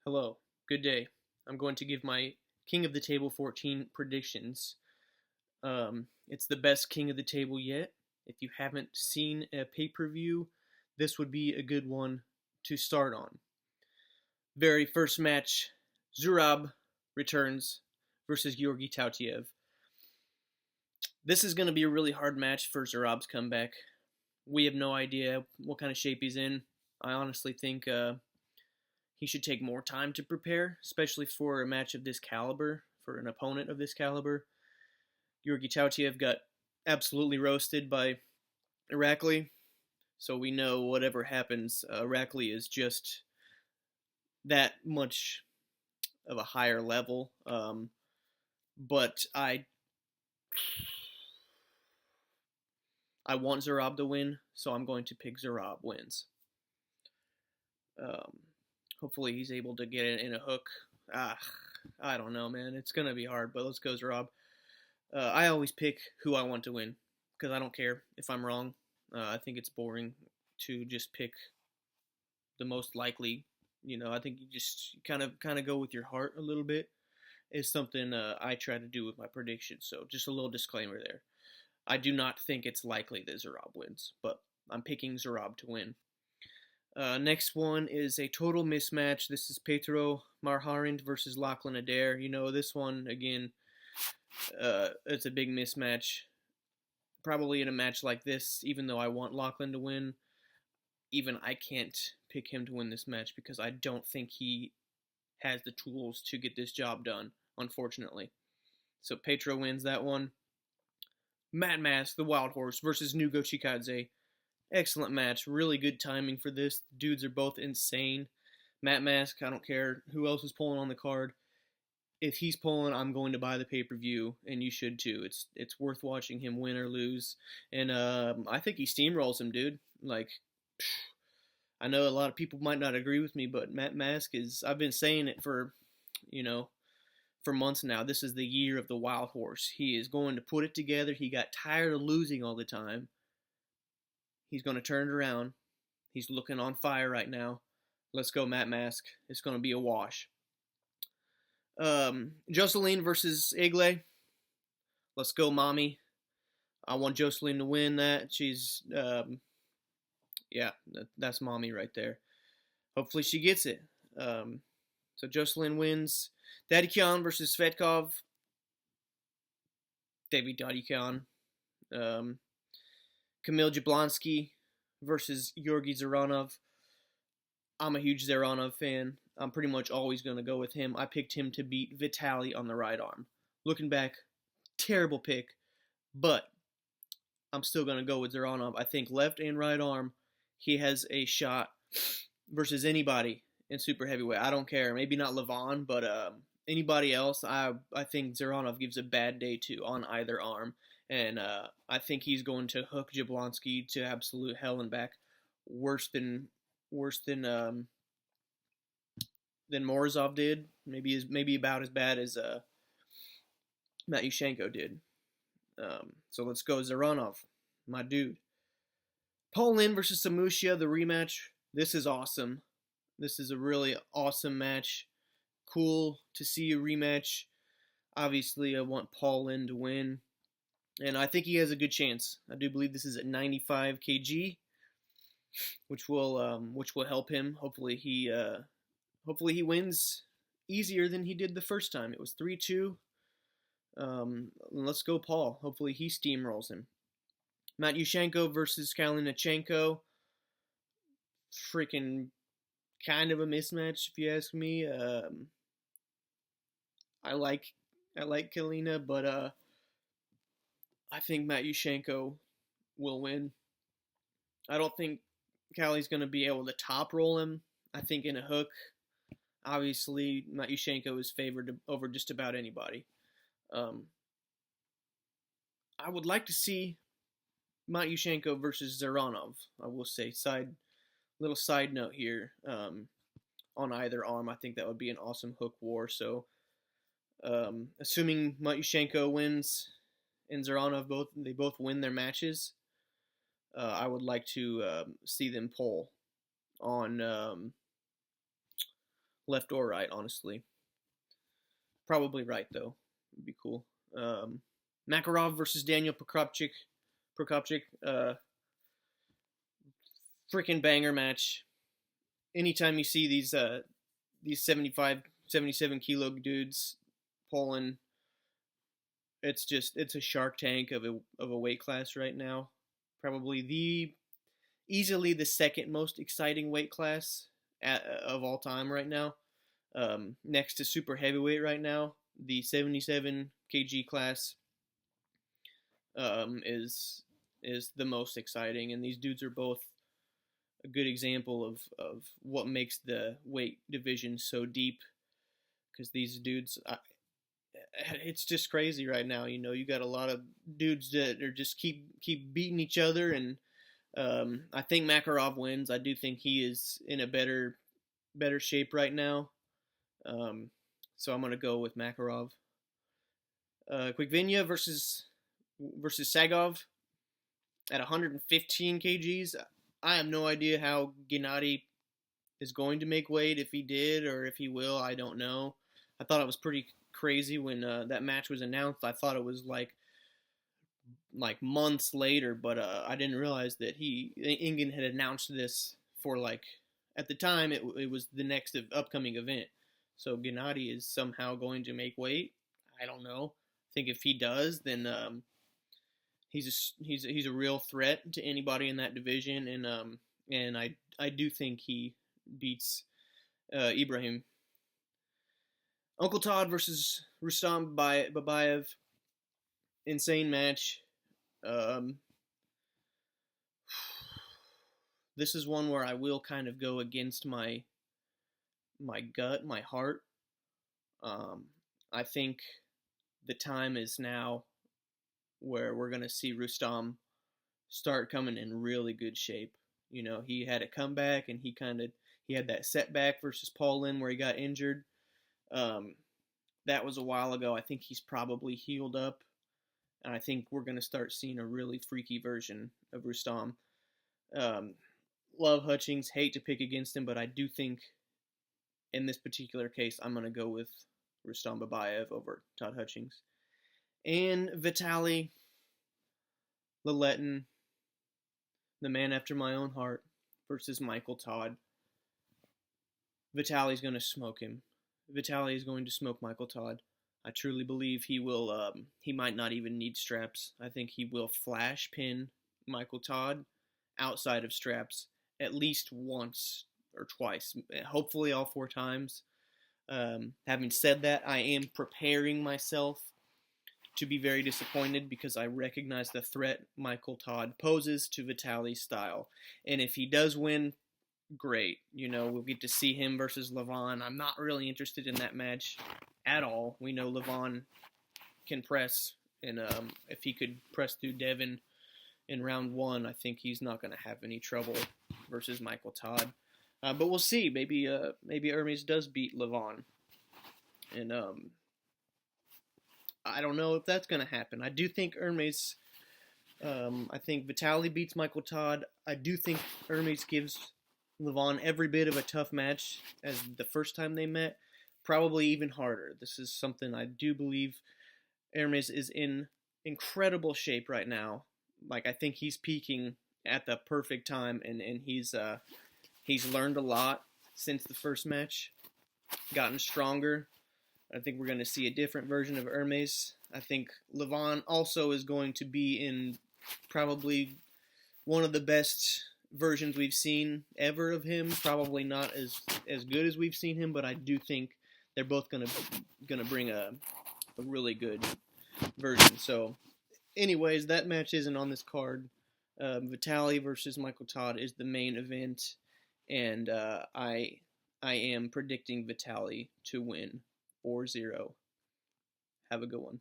Hello, good day. I'm going to give my King of the Table 14 predictions. It's the best King of the Table yet. If you haven't seen a pay-per-view, this would be a good one to start on. Very first match, Zurab returns versus Georgi Tautiev. This is going to be a really hard match for Zurab's comeback. We have no idea what kind of shape he's in. I honestly think he should take more time to prepare, especially for a match of this caliber, for an opponent of this caliber. Georgi Tautiev got absolutely roasted by Irakli, so we know whatever happens, Irakli is just that much of a higher level. But I want Zurab to win, so I'm going to pick Zurab wins. Hopefully he's able to get it in a hook. I don't know, man. It's going to be hard, but let's go Zurab. I always pick who I want to win because I don't care if I'm wrong. I think it's boring to just pick the most likely. I think you just kind of go with your heart a little bit. Is something I try to do with my predictions. So just a little disclaimer there. I do not think it's likely that Zurab wins, but I'm picking Zurab to win. Next one is a total mismatch. This is Petro Marharind versus Lachlan Adair. This one, again, it's a big mismatch. Probably in a match like this, even though I want Lachlan to win, even I can't pick him to win this match because I don't think he has the tools to get this job done, unfortunately. So Petro wins that one. Matt Mask, the Wild Horse, versus Nugo Chikadze. Excellent match. Really good timing for this. The dudes are both insane. Matt Mask, I don't care who else is pulling on the card. If he's pulling, I'm going to buy the pay-per-view, and you should too. It's worth watching him win or lose. And I think he steamrolls him, dude. I know a lot of people might not agree with me, but Matt Mask I've been saying it for months now. This is the year of the Wild Horse. He is going to put it together. He got tired of losing all the time. He's going to turn it around. He's looking on fire right now. Let's go, Matt Mask. It's going to be a wash. Jocelyn versus Egle. Let's go, mommy. I want Jocelyn to win that. She's, that's mommy right there. Hopefully she gets it. So Jocelyn wins. Daddy Khan versus Svetkov. David Daddy Khan. Kamil Jablonski versus Georgi Zaranov. I'm a huge Zaranov fan. I'm pretty much always going to go with him. I picked him to beat Vitaly on the right arm. Looking back, terrible pick, but I'm still going to go with Zaranov. I think left and right arm, he has a shot versus anybody in super heavyweight. I don't care. Maybe not Levan, but anybody else, I think Zaranov gives a bad day to on either arm. And I think he's going to hook Jablonski to absolute hell and back, worse than Morozov did. Maybe about as bad as Matyushenko did. So let's go Zaranov, my dude. Paul Lynn versus Samusha, the rematch. This is awesome. This is a really awesome match. Cool to see a rematch. Obviously, I want Paul Lynn to win. And I think he has a good chance. I do believe this is at 95 kg, which will help him. Hopefully he wins easier than he did the first time. It was 3-2. Let's go, Paul. Hopefully he steamrolls him. Matyushenko versus Kalinachenko. Freaking kind of a mismatch, if you ask me. I like Kalina, but I think Matyushenko will win. I don't think Kali's going to be able to top roll him. I think in a hook, obviously, Matyushenko is favored over just about anybody. I would like to see Matyushenko versus Zaranov. I will say, little side note here, on either arm. I think that would be an awesome hook war. So, assuming Matyushenko wins and Zaranov both win their matches, I would like to see them pull on left or right, honestly. Probably right though. Would be cool. Makarov versus Daniel Prokopchik. Freaking banger match. Anytime you see these 75, 77 kilo dudes pulling, it's a Shark Tank of a weight class right now. Probably easily the second most exciting weight class of all time right now. Next to super heavyweight right now, the 77 kg class is the most exciting, and these dudes are both a good example of what makes the weight division so deep. Because these dudes, it's just crazy right now. You got a lot of dudes that are just keep beating each other, and I think Makarov wins. I do think he is in a better shape right now. So I'm gonna go with Makarov. Quickvinya versus Sagov at 115 kgs. I have no idea how Gennady is going to make weight, if he did or if he will. I don't know. I thought it was pretty crazy when that match was announced. I thought it was like months later, but I didn't realize that Ingen had announced this for at the time it was the next upcoming event. So Gennady is somehow going to make weight. I don't know. I think if he does, then he's a real threat to anybody in that division, and I do think he beats Ibrahim. Uncle Todd versus Rustam Babayev. Insane match. This is one where I will kind of go against my gut, my heart. I think the time is now where we're going to see Rustam start coming in really good shape. He had a comeback, and he had that setback versus Paulin where he got injured. That was a while ago. I think he's probably healed up, and I think we're going to start seeing a really freaky version of Rustam. Love Hutchings, hate to pick against him, but I do think in this particular case I'm going to go with Rustam Babayev over Todd Hutchings. And Vitaly Laletin, the man after my own heart, versus Michael Todd. Vitaly's going to smoke him. Vitaly is going to smoke Michael Todd. I truly believe he will. He might not even need straps. I think he will flash pin Michael Todd outside of straps at least once or twice. Hopefully all 4 times. Having said that, I am preparing myself to be very disappointed because I recognize the threat Michael Todd poses to Vitaly's style. And if he does win, great. We'll get to see him versus Levan. I'm not really interested in that match at all. We know Levan can press, and if he could press through Devin in round 1, I think he's not going to have any trouble versus Michael Todd. But we'll see. Maybe Ermes does beat Levan. And I don't know if that's going to happen. I do think Ermes, I think Vitaly beats Michael Todd. I do think Ermes gives Levan every bit of a tough match as the first time they met. Probably even harder. This is something I do believe Ermes is in incredible shape right now. I think he's peaking at the perfect time, and he's learned a lot since the first match, gotten stronger. I think we're going to see a different version of Ermes. I think Levan also is going to be in probably one of the best versions we've seen ever of him. Probably not as good as we've seen him, but I do think they're both going to bring a really good version. So, anyways, that match isn't on this card. Vitaly versus Michael Todd is the main event, and I am predicting Vitaly to win 4-0. Have a good one.